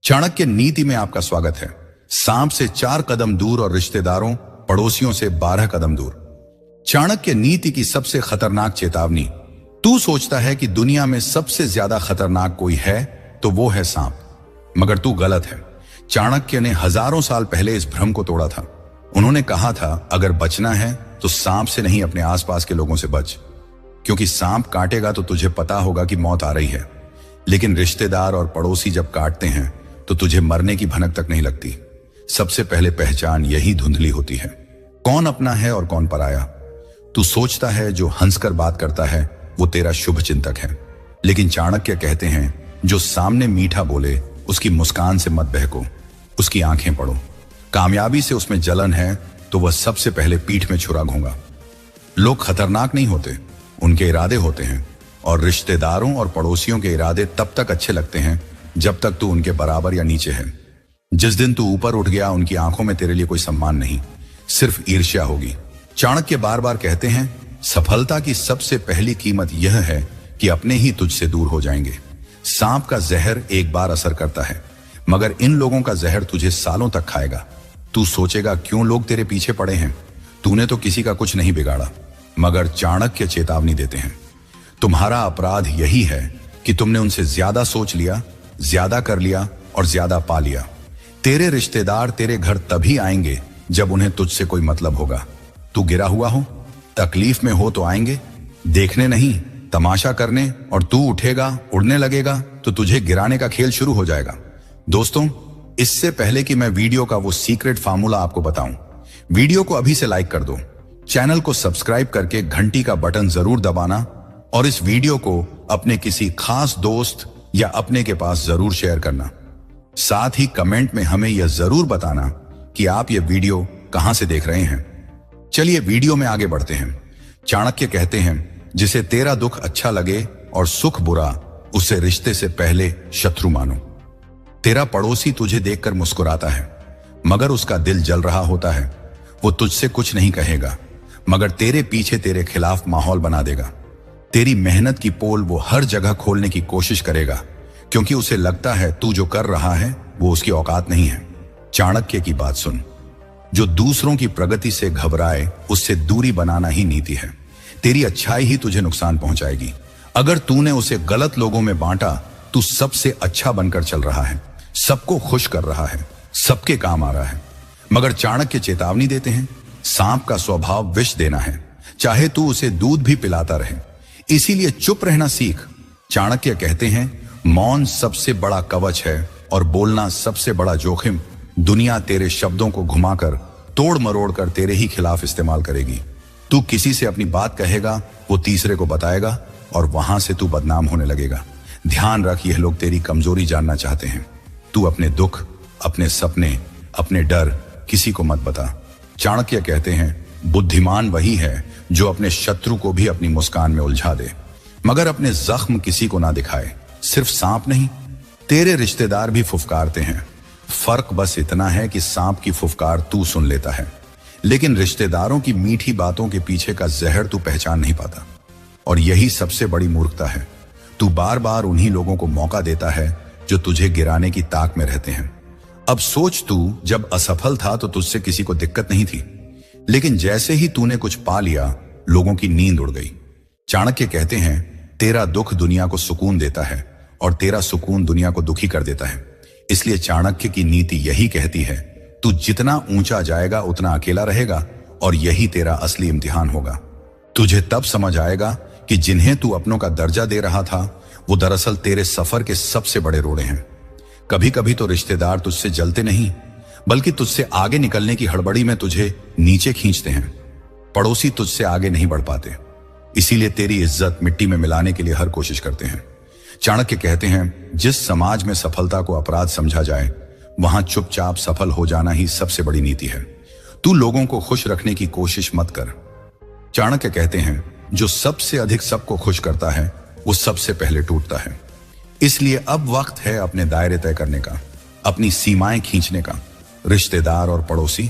चाणक्य नीति में आपका स्वागत है। सांप से 4 कदम दूर और रिश्तेदारों पड़ोसियों से 12 कदम दूर। चाणक्य नीति की सबसे खतरनाक चेतावनी। तू सोचता है कि दुनिया में सबसे ज्यादा खतरनाक कोई है तो वो है सांप, मगर तू गलत है। चाणक्य ने हजारों साल पहले इस भ्रम को तोड़ा था। उन्होंने कहा था, अगर बचना है तो सांप से नहीं, अपने आसपास के लोगों से बच, क्योंकि सांप काटेगा तो तुझे पता होगा कि मौत आ रही है, लेकिन रिश्तेदार और पड़ोसी जब काटते हैं तो तुझे मरने की भनक तक नहीं लगती। सबसे पहले पहचान यही धुंधली होती है, कौन अपना है और कौन पराया। तू सोचता है जो हंसकर बात करता है वो तेरा शुभ चिंतक है, लेकिन चाणक्य कहते हैं जो सामने मीठा बोले उसकी मुस्कान से मत बहको, उसकी आंखें पढ़ो। कामयाबी से उसमें जलन है तो वह सबसे पहले पीठ में छुरा घोंगा। लोग खतरनाक नहीं होते, उनके इरादे होते हैं, और रिश्तेदारों और पड़ोसियों के इरादे तब तक अच्छे लगते हैं जब तक तू उनके बराबर या नीचे है। जिस दिन तू ऊपर उठ गया, उनकी आंखों में तेरे लिए कोई सम्मान नहीं, सिर्फ ईर्ष्या होगी। चाणक्य बार बार कहते हैं सफलता की सबसे पहली कीमत यह है कि अपने ही तुझसे दूर हो जाएंगे। सांप का जहर एक बार असर करता है, मगर इन लोगों का जहर तुझे सालों तक खाएगा। तू सोचेगा क्यों लोग तेरे पीछे पड़े हैं, तूने तो किसी का कुछ नहीं बिगाड़ा। मगर चाणक्य चेतावनी देते हैं, तुम्हारा अपराध यही है कि तुमने उनसे ज्यादा सोच लिया, ज्यादा कर लिया और ज्यादा पा लिया। तेरे रिश्तेदार तेरे घर तभी आएंगे जब उन्हें तुझसे कोई मतलब होगा। तू गिरा हुआ हो, तकलीफ में हो तो आएंगे, देखने नहीं तमाशा करने, और तू उठेगा, उड़ने लगेगा तो तुझे गिराने का खेल शुरू हो जाएगा। दोस्तों, इससे पहले कि मैं वीडियो का वो सीक्रेट फार्मूला आपको बताऊं, वीडियो को अभी से लाइक कर दो, चैनल को सब्सक्राइब करके घंटी का बटन जरूर दबाना, और इस वीडियो को अपने किसी खास दोस्त या अपने के पास जरूर शेयर करना। साथ ही कमेंट में हमें यह जरूर बताना कि आप यह वीडियो कहां से देख रहे हैं। चलिए वीडियो में आगे बढ़ते हैं। चाणक्य कहते हैं जिसे तेरा दुख अच्छा लगे और सुख बुरा, उसे रिश्ते से पहले शत्रु मानो। तेरा पड़ोसी तुझे देखकर मुस्कुराता है, मगर उसका दिल जल रहा होता है। वो तुझसे कुछ नहीं कहेगा, मगर तेरे पीछे तेरे खिलाफ माहौल बना देगा। तेरी मेहनत की पोल वो हर जगह खोलने की कोशिश करेगा, क्योंकि उसे लगता है तू जो कर रहा है वो उसकी औकात नहीं है। चाणक्य की बात सुन, जो दूसरों की प्रगति से घबराए उससे दूरी बनाना ही नीति है। तेरी अच्छाई ही तुझे नुकसान पहुंचाएगी। अगर तूने उसे गलत लोगों में बांटा, तू सबसे अच्छा बनकर चल रहा है, सबको खुश कर रहा है, सबके काम आ रहा है। मगर चाणक्य चेतावनी देते हैं, सांप का स्वभाव विष देना है, चाहे तू उसे दूध भी पिलाता रहे। इसीलिए चुप रहना सीख। चाणक्य कहते हैं मौन सबसे बड़ा कवच है और बोलना सबसे बड़ा जोखिम। दुनिया तेरे शब्दों को घुमाकर, तोड़ मरोड़ कर तेरे ही खिलाफ इस्तेमाल करेगी। तू किसी से अपनी बात कहेगा, वो तीसरे को बताएगा, और वहां से तू बदनाम होने लगेगा। ध्यान रख, यह लोग तेरी कमजोरी जानना चाहते हैं। तू अपने दुख, अपने सपने, अपने डर किसी को मत बता। चाणक्य कहते हैं बुद्धिमान वही है जो अपने शत्रु को भी अपनी मुस्कान में उलझा दे, मगर अपने जख्म किसी को ना दिखाए। सिर्फ सांप नहीं, तेरे रिश्तेदार भी फुफकारते हैं। फर्क बस इतना है कि सांप की फुफकार तू सुन लेता है, लेकिन रिश्तेदारों की मीठी बातों के पीछे का जहर तू पहचान नहीं पाता। और यही सबसे बड़ी मूर्खता है। तू बार बार उन्हीं लोगों को मौका देता है जो तुझे गिराने की ताक में रहते हैं। अब सोच, तू जब असफल था तो तुझसे किसी को दिक्कत नहीं थी, लेकिन जैसे ही तूने कुछ पा लिया, लोगों की नींद उड़ गई। चाणक्य कहते हैं तेरा दुख दुनिया को सुकून देता है और तेरा सुकून दुनिया को दुखी कर देता है। इसलिए चाणक्य की नीति यही कहती है, तू जितना ऊंचा जाएगा उतना अकेला रहेगा, और यही तेरा असली इम्तिहान होगा। तुझे तब समझ आएगा कि जिन्हें तू अपनों का दर्जा दे रहा था वो दरअसल तेरे सफर के सबसे बड़े रोड़े हैं। कभी कभी तो रिश्तेदार तुझसे जलते नहीं, बल्कि तुझसे आगे निकलने की हड़बड़ी में तुझे नीचे खींचते हैं। पड़ोसी तुझसे आगे नहीं बढ़ पाते, इसीलिए तेरी इज्जत मिट्टी में मिलाने के लिए हर कोशिश करते हैं। चाणक्य कहते हैं जिस समाज में सफलता को अपराध समझा जाए, वहां चुपचाप सफल हो जाना ही सबसे बड़ी नीति है। तू लोगों को खुश रखने की कोशिश मत कर। चाणक्य कहते हैं जो सबसे अधिक सबको खुश करता है वो सबसे पहले टूटता है। इसलिए अब वक्त है अपने दायरे तय करने का, अपनी सीमाएं खींचने का। रिश्तेदार और पड़ोसी,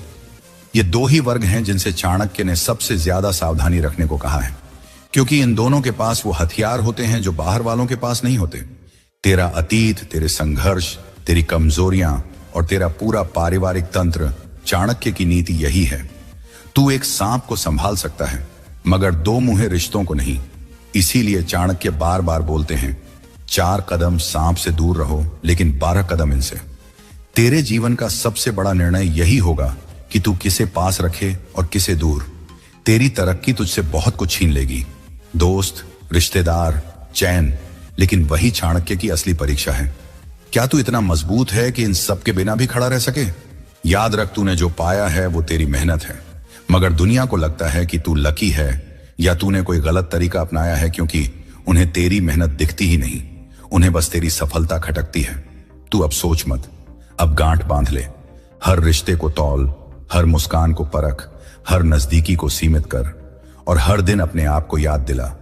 ये दो ही वर्ग हैं जिनसे चाणक्य ने सबसे ज्यादा सावधानी रखने को कहा है, क्योंकि इन दोनों के पास वो हथियार होते हैं जो बाहर वालों के पास नहीं होते। तेरा अतीत, तेरे संघर्ष, तेरी कमजोरियां और तेरा पूरा पारिवारिक तंत्र, चाणक्य की नीति यही है। तू एक सांप को संभाल सकता है मगर दो मुंहे रिश्तों को नहीं। इसीलिए चाणक्य बार बार बोलते हैं, 4 कदम सांप से दूर रहो लेकिन 12 कदम इनसे। तेरे जीवन का सबसे बड़ा निर्णय यही होगा कि तू किसे पास रखे और किसे दूर। तेरी तरक्की तुझसे बहुत कुछ छीन लेगी, दोस्त, रिश्तेदार, चैन, लेकिन वही चाणक्य की असली परीक्षा है। क्या तू इतना मजबूत है कि इन सब के बिना भी खड़ा रह सके? याद रख, तूने जो पाया है वो तेरी मेहनत है, मगर दुनिया को लगता है कि तू लकी है या तूने कोई गलत तरीका अपनाया है, क्योंकि उन्हें तेरी मेहनत दिखती ही नहीं, उन्हें बस तेरी सफलता खटकती है। तू अब सोच मत, अब गांठ बांध ले। हर रिश्ते को तौल, हर मुस्कान को परख, हर नजदीकी को सीमित कर और हर दिन अपने आप को याद दिला,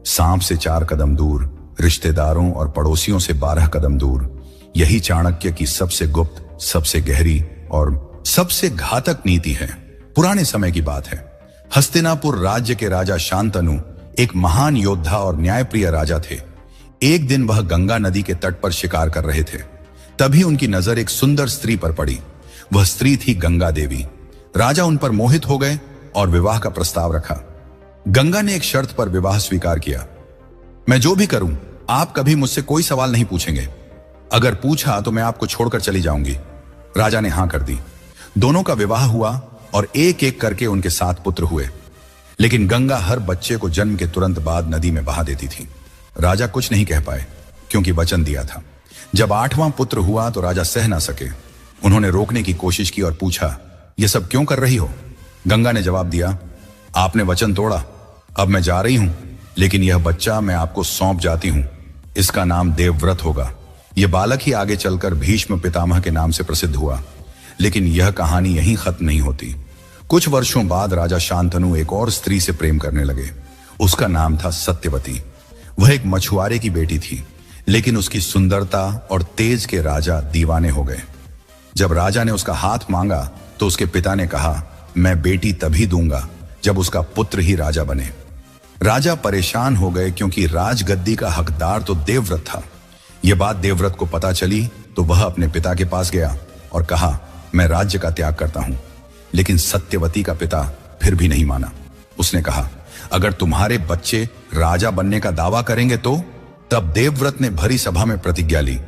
सांप से 4 कदम दूर, रिश्तेदारों और पड़ोसियों से 12 कदम दूर। यही चाणक्य की सबसे गुप्त, सबसे गहरी और सबसे घातक नीति है। पुराने समय की बात है। हस्तिनापुर राज्य के राजा शांतनु एक महान योद्धा और न्यायप्रिय राजा थे। एक दिन वह गंगा नदी के तट पर शिकार कर रहे थे। तभी उनकी नजर एक सुंदर स्त्री पर पड़ी। वह स्त्री थी गंगा देवी। राजा उन पर मोहित हो गए और विवाह का प्रस्ताव रखा। गंगा ने एक शर्त पर विवाह स्वीकार किया, मैं जो भी करूं आप कभी मुझसे कोई सवाल नहीं पूछेंगे, अगर पूछा तो मैं आपको छोड़कर चली जाऊंगी। राजा ने हां कर दी। दोनों का विवाह हुआ और एक एक करके उनके 7 पुत्र हुए, लेकिन गंगा हर बच्चे को जन्म के तुरंत बाद नदी में बहा देती थी। राजा कुछ नहीं कह पाए क्योंकि वचन दिया था। जब 8वां पुत्र हुआ तो राजा सह ना सके। उन्होंने रोकने की कोशिश की और पूछा, यह सब क्यों कर रही हो? गंगा ने जवाब दिया, आपने वचन तोड़ा, अब मैं जा रही हूं, लेकिन यह बच्चा मैं आपको सौंप जाती हूं। इसका नाम देवव्रत होगा। यह बालक ही आगे चलकर भीष्म पितामह के नाम से प्रसिद्ध हुआ। लेकिन यह कहानी यहीं खत्म नहीं होती। कुछ वर्षों बाद राजा शांतनु एक और स्त्री से प्रेम करने लगे। उसका नाम था सत्यवती। वह एक मछुआरे की बेटी थी, लेकिन उसकी सुंदरता और तेज के राजा दीवाने हो गए। जब राजा ने उसका हाथ मांगा तो उसके पिता ने कहा, मैं बेटी तभी दूंगा जब उसका पुत्र ही राजा बने। राजा परेशान हो गए क्योंकि राजगद्दी का हकदार तो देवव्रत था। यह बात देवव्रत को पता चली तो वह अपने पिता के पास गया और कहा, मैं राज्य का त्याग करता हूं। लेकिन सत्यवती का पिता फिर भी नहीं माना। उसने कहा, अगर तुम्हारे बच्चे राजा बनने का दावा करेंगे तो? तब देवव्रत ने भरी सभा में प्रतिज्ञा ली,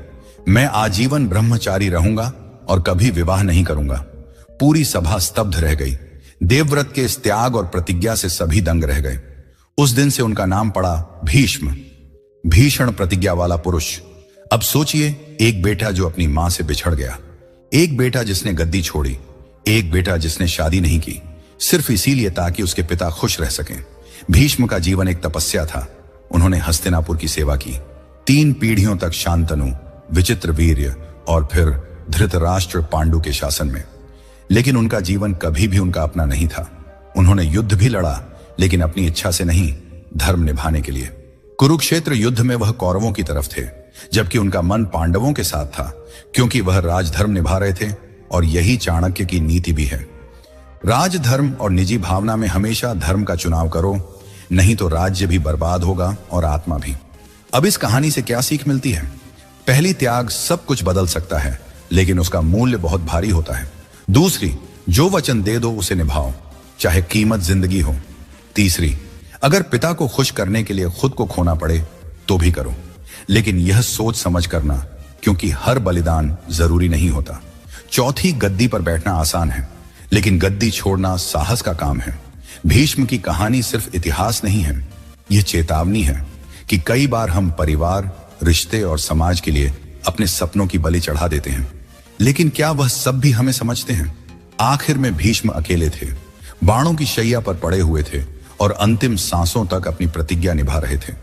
मैं आजीवन ब्रह्मचारी रहूंगा और कभी विवाह नहीं करूंगा। पूरी सभा स्तब्ध रह गई। देवव्रत के इस त्याग और प्रतिज्ञा से सभी दंग रह गए। उस दिन से उनका नाम पड़ा भीष्म, भीषण प्रतिज्ञा वाला पुरुष। अब सोचिए, एक बेटा जो अपनी मां से बिछड़ गया, एक बेटा जिसने गद्दी छोड़ी, एक बेटा जिसने शादी नहीं की, सिर्फ इसीलिए ताकि उसके पिता खुश रह सकें। भीष्म का जीवन एक तपस्या था। उन्होंने हस्तिनापुर की सेवा की। 3 पीढ़ियों तक शांतनु, विचित्र वीर्य और फिर धृतराष्ट्र पांडु के शासन में। लेकिन उनका जीवन कभी भी उनका अपना नहीं था। उन्होंने युद्ध भी लड़ा, लेकिन अपनी इच्छा से नहीं, धर्म निभाने के लिए। कुरुक्षेत्र युद्ध में वह कौरवों की तरफ थे, जबकि उनका मन पांडवों के साथ था, क्योंकि वह राजधर्म निभा रहे थे। और यही चाणक्य की नीति भी है। राजधर्म और निजी भावना में हमेशा धर्म का चुनाव करो, नहीं तो राज्य भी बर्बाद होगा और आत्मा भी। अब इस कहानी से क्या सीख मिलती है? पहली, त्याग सब कुछ बदल सकता है, लेकिन उसका मूल्य बहुत भारी होता है। दूसरी, जो वचन दे दो उसे निभाओ, चाहे कीमत जिंदगी हो। तीसरी, अगर पिता को खुश करने के लिए खुद को खोना पड़े तो भी करो, लेकिन यह सोच समझ करना, क्योंकि हर बलिदान जरूरी नहीं होता। चौथी, गद्दी पर बैठना आसान है, लेकिन गद्दी छोड़ना साहस का काम है। भीष्म की कहानी सिर्फ इतिहास नहीं है, यह चेतावनी है कि कई बार हम परिवार, रिश्ते और समाज के लिए अपने सपनों की बलि चढ़ा देते हैं। लेकिन क्या वह सब भी हमें समझते हैं? आखिर में भीष्म अकेले थे, बाणों की शैया पर पड़े हुए थे और अंतिम सांसों तक अपनी प्रतिज्ञा निभा रहे थे।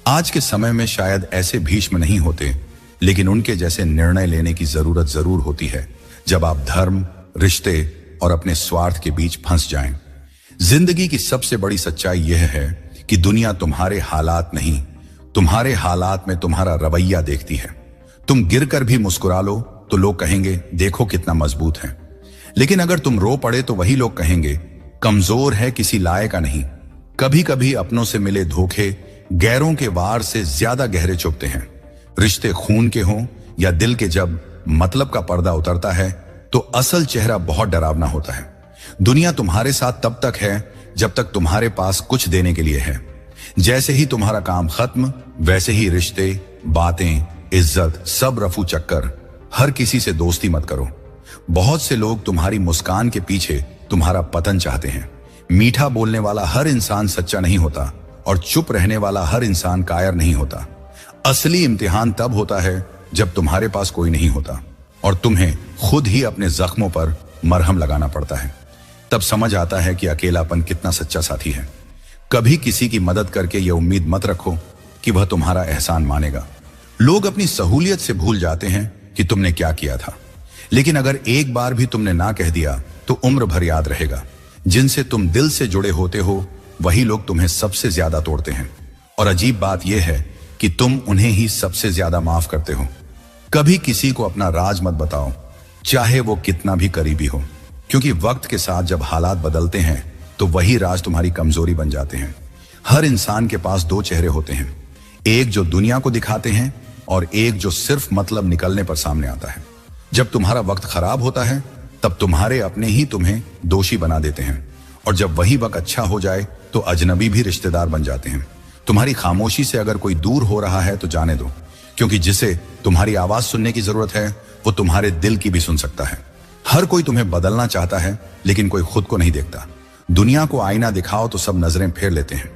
आज के समय में शायद ऐसे भीष्म नहीं होते, लेकिन उनके जैसे निर्णय लेने की जरूरत जरूर होती है, जब आप धर्म, रिश्ते और अपने स्वार्थ के बीच फंस जाएं। जिंदगी की सबसे बड़ी सच्चाई यह है कि दुनिया तुम्हारे हालात नहीं, तुम्हारे हालात में तुम्हारा रवैया देखती है। तुम गिरकर भी मुस्कुरा लो तो लोग कहेंगे, देखो कितना मजबूत है। लेकिन अगर तुम रो पड़े तो वही लोग कहेंगे, कमजोर है, किसी लायक का नहीं। कभी कभी अपनों से मिले धोखे गैरों के वार से ज्यादा गहरे चुभते हैं। रिश्ते खून के हों या दिल के, जब मतलब का पर्दा उतरता है तो असल चेहरा बहुत डरावना होता है। दुनिया तुम्हारे साथ तब तक है जब तक तुम्हारे पास कुछ देने के लिए है। जैसे ही तुम्हारा काम खत्म, वैसे ही रिश्ते, बातें, इज्जत सब रफू चक्कर। हर किसी से दोस्ती मत करो। बहुत से लोग तुम्हारी मुस्कान के पीछे तुम्हारा पतन चाहते हैं। मीठा बोलने वाला हर इंसान सच्चा नहीं होता और चुप रहने वाला हर इंसान कायर नहीं होता। असली इम्तिहान तब होता है जब तुम्हारे पास कोई नहीं होता और तुम्हें खुद ही अपने जख्मों पर मरहम लगाना पड़ता है। तब समझ आता है कि अकेलापन कितना सच्चा साथी है। कभी किसी की मदद करके यह उम्मीद मत रखो कि वह तुम्हारा एहसान मानेगा। लोग अपनी सहूलियत से भूल जाते हैं कि तुमने क्या किया था, लेकिन अगर एक बार भी तुमने ना कह दिया तो उम्र भर याद रहेगा। जिनसे तुम दिल से जुड़े होते हो वही लोग तुम्हें सबसे ज्यादा तोड़ते हैं। और अजीब बात यह है कि तुम उन्हें ही सबसे ज्यादा माफ करते हो। कभी किसी को अपना राज मत बताओ, चाहे वो कितना भी करीबी हो, क्योंकि वक्त के साथ जब हालात बदलते हैं तो वही राज तुम्हारी कमजोरी बन जाते हैं। हर इंसान के पास दो चेहरे होते हैं, एक जो दुनिया को दिखाते हैं और एक जो सिर्फ मतलब निकलने पर सामने आता है। जब तुम्हारा वक्त खराब होता है तब तुम्हारे अपने ही तुम्हें दोषी बना देते हैं, और जब वही वक्त अच्छा हो जाए तो अजनबी भी रिश्तेदार बन जाते हैं। तुम्हारी खामोशी से अगर कोई दूर हो रहा है तो जाने दो, क्योंकि जिसे तुम्हारी आवाज सुनने की जरूरत है वो तुम्हारे दिल की भी सुन सकता है। हर कोई तुम्हें बदलना चाहता है, लेकिन कोई खुद को नहीं देखता। दुनिया को आईना दिखाओ तो सब नजरें फेर लेते हैं,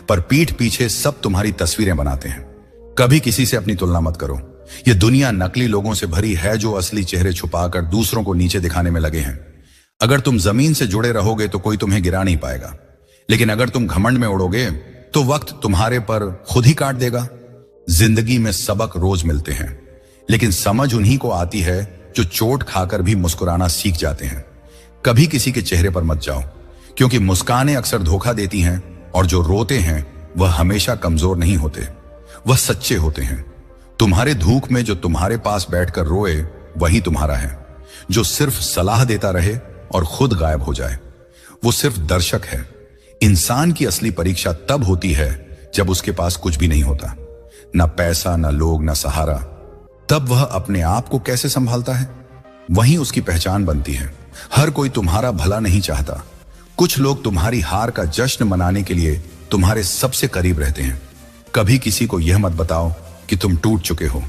पर पीठ पीछे सब तुम्हारी तस्वीरें बनाते हैं। कभी किसी से अपनी तुलना मत करो। यह दुनिया नकली लोगों से भरी है जो असली चेहरे छुपाकर दूसरों को नीचे दिखाने में लगे हैं। अगर तुम जमीन से जुड़े रहोगे तो कोई तुम्हें गिरा नहीं पाएगा, लेकिन अगर तुम घमंड में उड़ोगे तो वक्त तुम्हारे पर खुद ही काट देगा। जिंदगी में सबक रोज मिलते हैं, लेकिन समझ उन्हीं को आती है जो चोट खाकर भी मुस्कुराना सीख जाते हैं। कभी किसी के चेहरे पर मत जाओ, क्योंकि मुस्कानें अक्सर धोखा देती हैं, और जो रोते हैं वह हमेशा कमजोर नहीं होते, वह सच्चे होते हैं। तुम्हारे धूप में जो तुम्हारे पास बैठकर रोए वही तुम्हारा है। जो सिर्फ सलाह देता रहे और खुद गायब हो जाए वो सिर्फ दर्शक है। इंसान की असली परीक्षा तब होती है जब उसके पास कुछ भी नहीं होता, ना पैसा, ना लोग, ना सहारा। तब वह अपने आप को कैसे संभालता है, वहीं उसकी पहचान बनती है। हर कोई तुम्हारा भला नहीं चाहता। कुछ लोग तुम्हारी हार का जश्न मनाने के लिए तुम्हारे सबसे करीब रहते हैं। कभी किसी को यह मत बताओ कि तुम टूट चुके हो।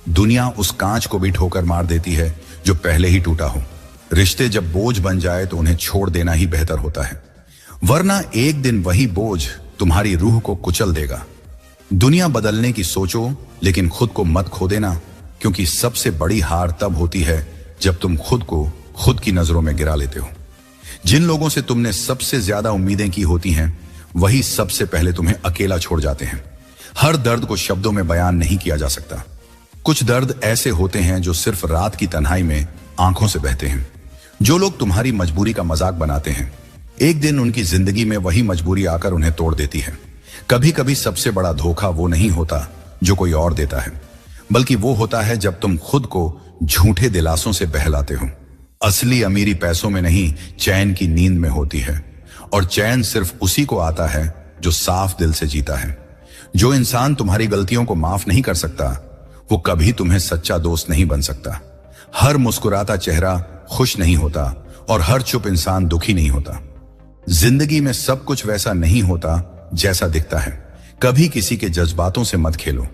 दुनिया उस कांच को भी ठोकर मार देती है जो पहले ही टूटा हो। रिश्ते जब बोझ बन जाए तो उन्हें छोड़ देना ही बेहतर होता है, वरना एक दिन वही बोझ तुम्हारी रूह को कुचल देगा। दुनिया बदलने की सोचो, लेकिन खुद को मत खो देना, क्योंकि सबसे बड़ी हार तब होती है जब तुम खुद को खुद की नजरों में गिरा लेते हो। जिन लोगों से तुमने सबसे ज्यादा उम्मीदें की होती हैं वही सबसे पहले तुम्हें अकेला छोड़ जाते हैं। हर दर्द को शब्दों में बयान नहीं किया जा सकता। कुछ दर्द ऐसे होते हैं जो सिर्फ रात की तन्हाई में आंखों से बहते हैं। जो लोग तुम्हारी मजबूरी का मजाक बनाते हैं, एक दिन उनकी जिंदगी में वही मजबूरी आकर उन्हें तोड़ देती है। कभी कभी सबसे बड़ा धोखा वो नहीं होता जो कोई और देता है, बल्कि वो होता है जब तुम खुद को झूठे दिलासों से बहलाते हो। असली अमीरी पैसों में नहीं, चैन की नींद में होती है, और चैन सिर्फ उसी को आता है जो साफ दिल से जीता है। जो इंसान तुम्हारी गलतियों को माफ नहीं कर सकता वो कभी तुम्हें सच्चा दोस्त नहीं बन सकता। हर मुस्कुराता चेहरा खुश नहीं होता और हर चुप इंसान दुखी नहीं होता। जिंदगी में सब कुछ वैसा नहीं होता जैसा दिखता है। कभी किसी के जज्बातों से मत खेलो,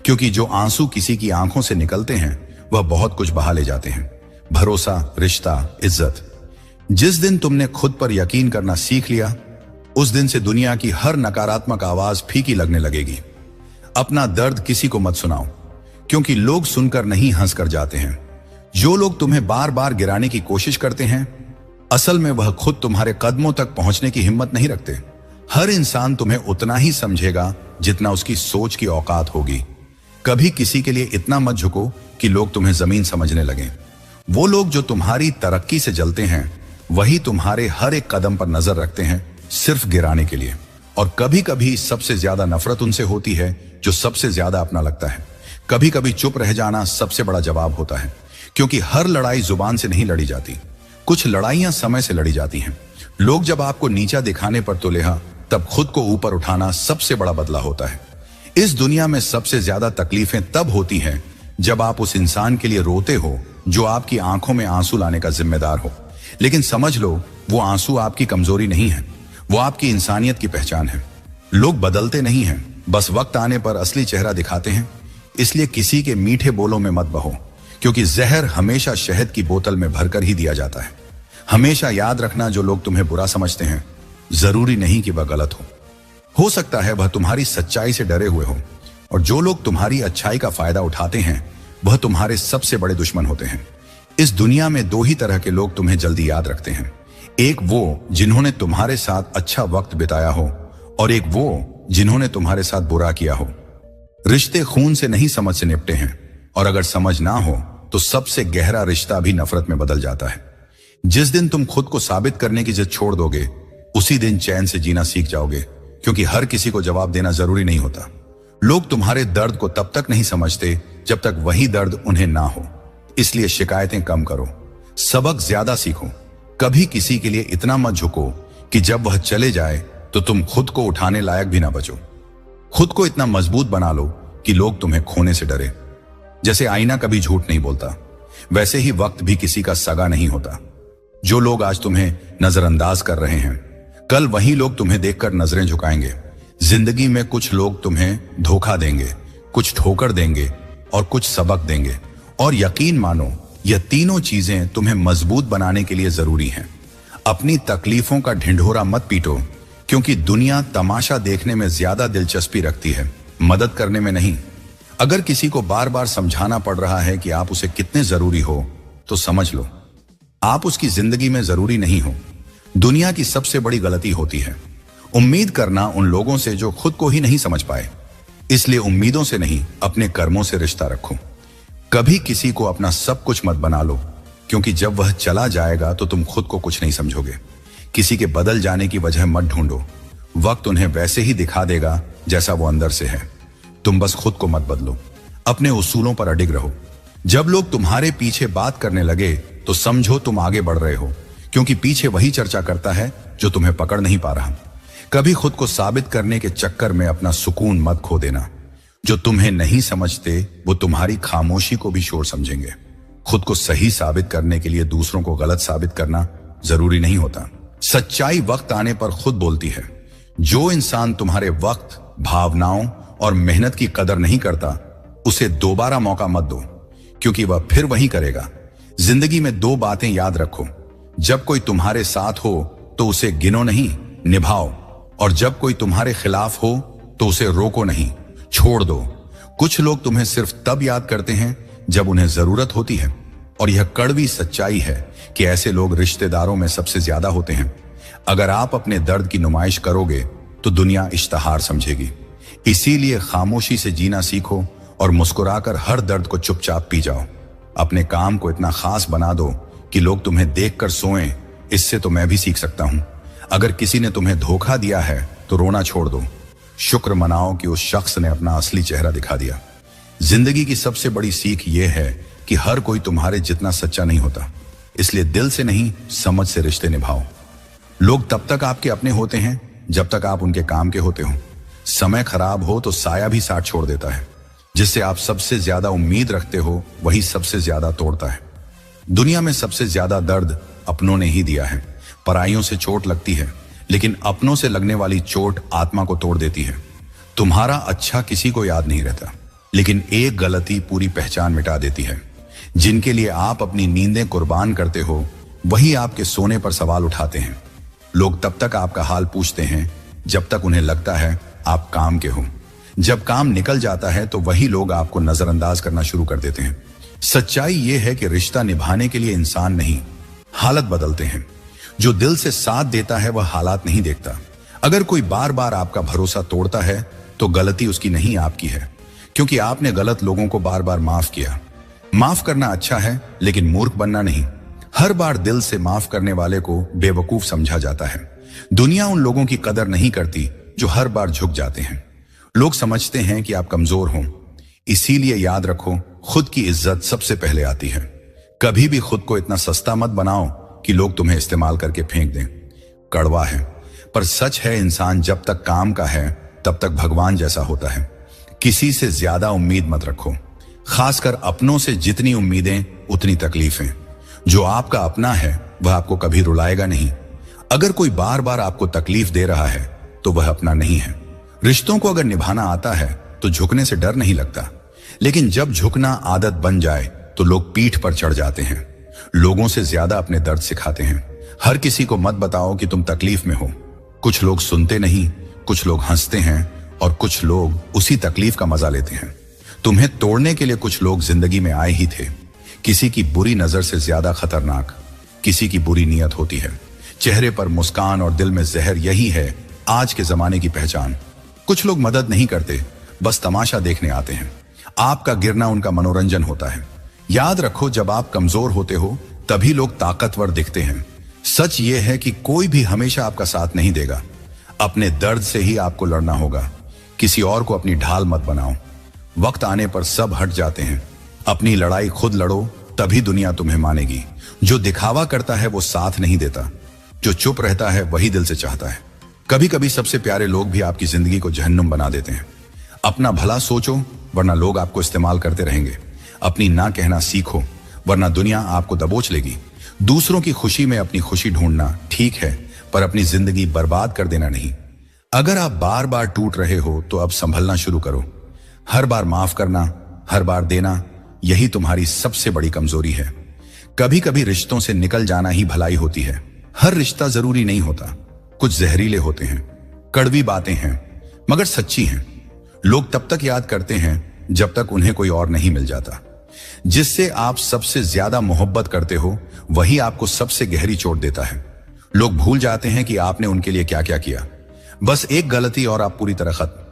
क्योंकि जो आंसू किसी की आंखों से निकलते हैं वह बहुत कुछ बहा ले जाते हैं। भरोसा, रिश्ता, इज्जत। जिस दिन तुमने खुद पर यकीन करना सीख लिया, उस दिन से दुनिया की हर नकारात्मक आवाज फीकी लगने लगेगी। अपना दर्द किसी को मत सुनाओ, क्योंकि लोग सुनकर नहीं हंस कर जाते हैं। जो लोग तुम्हें बार बार गिराने की कोशिश करते हैं, असल में वह खुद तुम्हारे कदमों तक पहुंचने की हिम्मत नहीं रखते। हर इंसान तुम्हें उतना ही समझेगा जितना उसकी सोच की औकात होगी। कभी किसी के लिए इतना मत झुको कि लोग तुम्हें जमीन समझने लगें। वो लोग जो तुम्हारी तरक्की से जलते हैं वही तुम्हारे हर एक कदम पर नजर रखते हैं, सिर्फ गिराने के लिए। और कभी कभी सबसे ज्यादा नफरत उनसे होती है जो सबसे ज्यादा अपना लगता है। कभी कभी चुप रह जाना सबसे बड़ा जवाब होता है, क्योंकि हर लड़ाई जुबान से नहीं लड़ी जाती, कुछ लड़ाइयां समय से लड़ी जाती हैं। लोग जब आपको नीचा दिखाने पर तुले हैं, तब खुद को ऊपर उठाना सबसे बड़ा बदला होता है। इस दुनिया में सबसे ज्यादा तकलीफें तब होती हैं जब आप उस इंसान के लिए रोते हो जो आपकी आंखों में आंसू लाने का जिम्मेदार हो। लेकिन समझ लो, वो आंसू आपकी कमजोरी नहीं है, वो आपकी इंसानियत की पहचान है। लोग बदलते नहीं हैं, बस वक्त आने पर असली चेहरा दिखाते हैं। इसलिए किसी के मीठे बोलों में मत बहो, क्योंकि जहर हमेशा शहद की बोतल में भरकर ही दिया जाता है। हमेशा याद रखना, जो लोग तुम्हें बुरा समझते हैं, जरूरी नहीं कि वह गलत हो सकता है वह तुम्हारी सच्चाई से डरे हुए हो, और जो लोग तुम्हारी अच्छाई का फायदा उठाते हैं वह तुम्हारे सबसे बड़े दुश्मन होते हैं। इस दुनिया में दो ही तरह के लोग तुम्हें जल्दी याद रखते हैं, एक वो जिन्होंने तुम्हारे साथ अच्छा वक्त बिताया हो, और एक वो जिन्होंने तुम्हारे साथ बुरा किया हो। रिश्ते खून से नहीं, समझ से निपटे हैं, और अगर समझ ना हो तो सबसे गहरा रिश्ता भी नफरत में बदल जाता है। जिस दिन तुम खुद को साबित करने की जिद छोड़ दोगे, उसी दिन चैन से जीना सीख जाओगे, क्योंकि हर किसी को जवाब देना जरूरी नहीं होता। लोग तुम्हारे दर्द को तब तक नहीं समझते जब तक वही दर्द उन्हें ना हो। इसलिए शिकायतें कम करो, सबक ज्यादा सीखो। कभी किसी के लिए इतना मत झुको कि जब वह चले जाए तो तुम खुद को उठाने लायक भी ना बचो। खुद को इतना मजबूत बना लो कि लोग तुम्हें खोने से डरे। जैसे आईना कभी झूठ नहीं बोलता, वैसे ही वक्त भी किसी का सगा नहीं होता। जो लोग आज तुम्हें नजरअंदाज कर रहे हैं, कल वही लोग तुम्हें देखकर नजरें झुकाएंगे। जिंदगी में कुछ लोग तुम्हें धोखा देंगे, कुछ ठोकर देंगे और कुछ सबक देंगे। और यकीन मानो, यह तीनों चीजें तुम्हें मजबूत बनाने के लिए जरूरी हैं। अपनी तकलीफों का ढिंढोरा मत पीटो, क्योंकि दुनिया तमाशा देखने में ज्यादा दिलचस्पी रखती है, मदद करने में नहीं। अगर किसी को बार बार समझाना पड़ रहा है कि आप उसे कितने जरूरी हो, तो समझ लो आप उसकी जिंदगी में जरूरी नहीं हो। दुनिया की सबसे बड़ी गलती होती है उम्मीद करना उन लोगों से जो खुद को ही नहीं समझ पाए। इसलिए उम्मीदों से नहीं, अपने कर्मों से रिश्ता रखो। कभी किसी को अपना सब कुछ मत बना लो, क्योंकि जब वह चला जाएगा तो तुम खुद को कुछ नहीं समझोगे। किसी के बदल जाने की वजह मत ढूंढो, वक्त उन्हें वैसे ही दिखा देगा जैसा वो अंदर से है। तुम बस खुद को मत बदलो, अपने उसूलों पर अडिग रहो। जब लोग तुम्हारे पीछे बात करने लगे तो समझो तुम आगे बढ़ रहे हो, क्योंकि पीछे वही चर्चा करता है जो तुम्हें पकड़ नहीं पा रहा। कभी खुद को साबित करने के चक्कर में अपना सुकून मत खो देना। जो तुम्हें नहीं समझते वो तुम्हारी खामोशी को भी शोर समझेंगे। खुद को सही साबित करने के लिए दूसरों को गलत साबित करना जरूरी नहीं होता। सच्चाई वक्त आने पर खुद बोलती है। जो इंसान तुम्हारे वक्त, भावनाओं और मेहनत की कदर नहीं करता, उसे दोबारा मौका मत दो, क्योंकि वह फिर वही करेगा। जिंदगी में दो बातें याद रखो, जब कोई तुम्हारे साथ हो तो उसे गिनो नहीं, निभाओ। और जब कोई तुम्हारे खिलाफ हो तो उसे रोको नहीं, छोड़ दो। कुछ लोग तुम्हें सिर्फ तब याद करते हैं जब उन्हें जरूरत होती है, और यह कड़वी सच्चाई है कि ऐसे लोग रिश्तेदारों में सबसे ज्यादा होते हैं। अगर आप अपने दर्द की नुमाइश करोगे तो दुनिया इश्तहार समझेगी। इसीलिए खामोशी से जीना सीखो और मुस्कुराकर हर दर्द को चुपचाप पी जाओ। अपने काम को इतना खास बना दो कि लोग तुम्हें देखकर सोएं। इससे तो मैं भी सीख सकता हूं। अगर किसी ने तुम्हें धोखा दिया है तो रोना छोड़ दो, शुक्र मनाओ कि उस शख्स ने अपना असली चेहरा दिखा दिया। जिंदगी की सबसे बड़ी सीख यह है कि हर कोई तुम्हारे जितना सच्चा नहीं होता। इसलिए दिल से नहीं, समझ से रिश्ते निभाओ। लोग तब तक आपके अपने होते हैं जब तक आप उनके काम के होते हो। समय खराब हो तो साया भी साथ छोड़ देता है। जिससे आप सबसे ज्यादा उम्मीद रखते हो वही सबसे ज्यादा तोड़ता है। दुनिया में सबसे ज्यादा दर्द अपनों ने ही दिया है। पराइयों से चोट लगती है, लेकिन अपनों से लगने वाली चोट आत्मा को तोड़ देती है। तुम्हारा अच्छा किसी को याद नहीं रहता, लेकिन एक गलती पूरी पहचान मिटा देती है। जिनके लिए आप अपनी नींदें कुर्बान करते हो, वही आपके सोने पर सवाल उठाते हैं। लोग तब तक आपका हाल पूछते हैं जब तक उन्हें लगता है आप काम के हो। जब काम निकल जाता है तो वही लोग आपको नजरअंदाज करना शुरू कर देते हैं। सच्चाई यह है कि रिश्ता निभाने के लिए इंसान नहीं, हालत बदलते हैं। जो दिल से साथ देता है वह हालात नहीं देखता। अगर कोई बार बार आपका भरोसा तोड़ता है तो गलती उसकी नहीं, आपकी है, क्योंकि आपने गलत लोगों को बार बार माफ किया। माफ करना अच्छा है, लेकिन मूर्ख बनना नहीं। हर बार दिल से माफ करने वाले को बेवकूफ समझा जाता है। दुनिया उन लोगों की कदर नहीं करती जो हर बार झुक जाते हैं। लोग समझते हैं कि आप कमजोर हो, इसीलिए याद रखो, खुद की इज्जत सबसे पहले आती है। कभी भी खुद को इतना सस्ता मत बनाओ कि लोग तुम्हें इस्तेमाल करके फेंक दें। कड़वा है पर सच है, इंसान जब तक काम का है तब तक भगवान जैसा होता है। किसी से ज्यादा उम्मीद मत रखो, खासकर अपनों से जितनी उम्मीदें उतनी तकलीफें। जो आपका अपना है वह आपको कभी रुलाएगा नहीं। अगर कोई बार बार आपको तकलीफ दे रहा है तो वह अपना नहीं है। रिश्तों को अगर निभाना आता है तो झुकने से डर नहीं लगता, लेकिन जब झुकना आदत बन जाए तो लोग पीठ पर चढ़ जाते हैं। लोगों से ज्यादा अपने दर्द सिखाते हैं। हर किसी को मत बताओ कि तुम तकलीफ में हो। कुछ लोग सुनते नहीं, कुछ लोग हंसते हैं और कुछ लोग उसी तकलीफ का मजा लेते हैं। तुम्हें तोड़ने के लिए कुछ लोग जिंदगी में आए ही थे। किसी की बुरी नजर से ज्यादा खतरनाक किसी की बुरी नीयत होती है। चेहरे पर मुस्कान और दिल में जहर, यही है आज के जमाने की पहचान। कुछ लोग मदद नहीं करते, बस तमाशा देखने आते हैं। आपका गिरना उनका मनोरंजन होता है। याद रखो, जब आप कमजोर होते हो तभी लोग ताकतवर दिखते हैं। सच ये है कि कोई भी हमेशा आपका साथ नहीं देगा। अपने दर्द से ही आपको लड़ना होगा। किसी और को अपनी ढाल मत बनाओ। वक्त आने पर सब हट जाते हैं। अपनी लड़ाई खुद लड़ो, तभी दुनिया तुम्हें मानेगी। जो दिखावा करता है वो साथ नहीं देता, जो चुप रहता है वही दिल से चाहता है। कभी कभी सबसे प्यारे लोग भी आपकी जिंदगी को जहन्नुम बना देते हैं। अपना भला सोचो, वरना लोग आपको इस्तेमाल करते रहेंगे। अपनी ना कहना सीखो, वरना दुनिया आपको दबोच लेगी। दूसरों की खुशी में अपनी खुशी ढूंढना ठीक है, पर अपनी जिंदगी बर्बाद कर देना नहीं। अगर आप बार बार टूट रहे हो तो अब संभलना शुरू करो। हर बार माफ करना, हर बार देना, यही तुम्हारी सबसे बड़ी कमजोरी है। कभी कभी रिश्तों से निकल जाना ही भलाई होती है। हर रिश्ता जरूरी नहीं होता। कुछ जहरीले होते हैं, कड़वी बातें हैं, मगर सच्ची हैं। लोग तब तक याद करते हैं जब तक उन्हें कोई और नहीं मिल जाता। जिससे आप सबसे ज्यादा मोहब्बत करते हो वही आपको सबसे गहरी चोट देता है। लोग भूल जाते हैं कि आपने उनके लिए क्या क्या किया। बस एक गलती और आप पूरी तरह खत्म।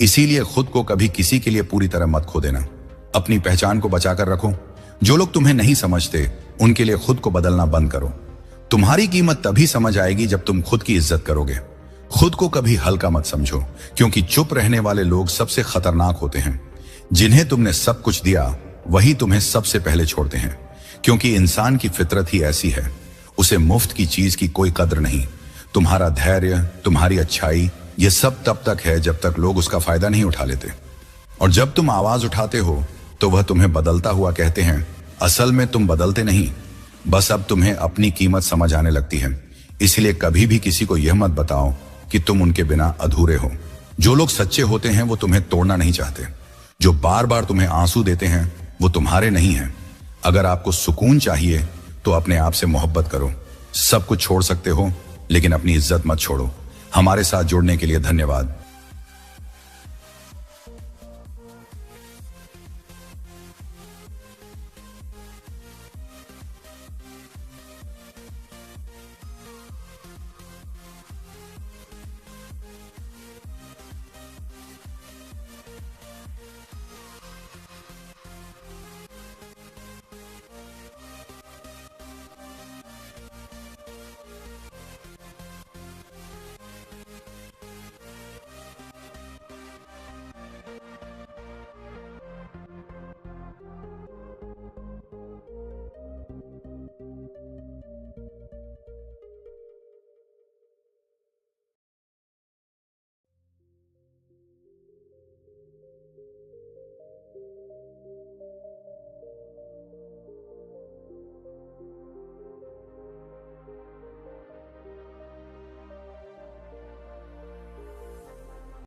इसीलिए खुद को कभी किसी के लिए पूरी तरह मत खो देना। अपनी पहचान को बचाकर रखो। जो लोग तुम्हें नहीं समझते उनके लिए खुद को बदलना बंद करो। तुम्हारी कीमत तभी समझ आएगी जब तुम खुद की इज्जत करोगे। खुद को कभी हल्का मत समझो, क्योंकि चुप रहने वाले लोग सबसे खतरनाक होते हैं। जिन्हें तुमने सब कुछ दिया वही तुम्हें सबसे पहले छोड़ते हैं, क्योंकि इंसान की फितरत ही ऐसी है। उसे मुफ्त की चीज की कोई कद्र नहीं। तुम्हारा धैर्य, तुम्हारी अच्छाई, ये सब तब तक है जब तक लोग उसका फायदा नहीं उठा लेते। और जब तुम आवाज उठाते हो तो वह तुम्हें बदलता हुआ कहते हैं। असल में तुम बदलते नहीं, बस अब तुम्हें अपनी कीमत समझ आने लगती है। इसलिए कभी भी किसी को यह मत बताओ कि तुम उनके बिना अधूरे हो। जो लोग सच्चे होते हैं वो तुम्हें तोड़ना नहीं चाहते। जो बार बार तुम्हें आंसू देते हैं वो तुम्हारे नहीं हैं। अगर आपको सुकून चाहिए तो अपने आप से मोहब्बत करो। सब कुछ छोड़ सकते हो, लेकिन अपनी इज्जत मत छोड़ो। हमारे साथ जुड़ने के लिए धन्यवाद।